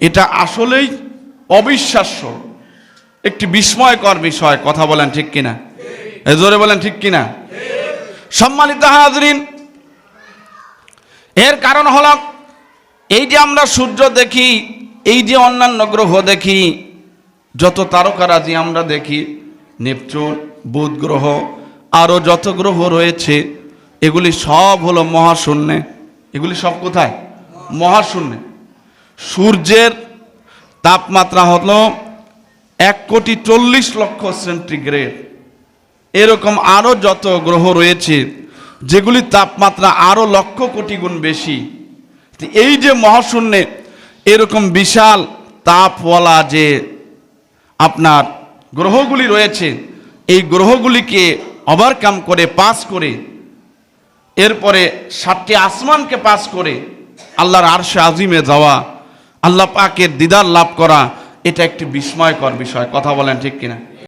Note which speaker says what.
Speaker 1: এটা আসলেই অবিশ্বাস্য, একটি বিস্ময়কর বিষয়। কথা বলেন ঠিক কিনা? জোরে বলেন ঠিক কিনা? সম্মানিত হাজরিন, এর কারণ হলো এই যে আমরা সূর্য দেখি, এই যে অন্যান্য গ্রহ দেখি, যত তারকারাজি আমরা দেখি, নেপচুন, বুধ গ্রহ, আরও যত গ্রহ রয়েছে, এগুলি সব হলো মহাশূন্যে। এগুলি সব কোথায়? মহাশূন্যে। সূর্যের তাপমাত্রা হলো 1,40,00,000 সেন্টিগ্রেড। এরকম আরও যত গ্রহ রয়েছে যেগুলির তাপমাত্রা আরও লক্ষ কোটি গুণ বেশি। এই যে মহাশূন্যে এরকম বিশাল তাপওয়ালা যে আপনার গ্রহগুলি রয়েছে, এই গ্রহগুলিকে ওভারকাম করে, পাস করে, এরপরে 7টি আসমানকে পাস করে আল্লাহর আরশে আজিমে যাওয়া, আল্লাহ পাকের দিদার লাভ করা, এটা একটি বিস্ময়কর বিষয়। কথা বলেন ঠিক কিনা?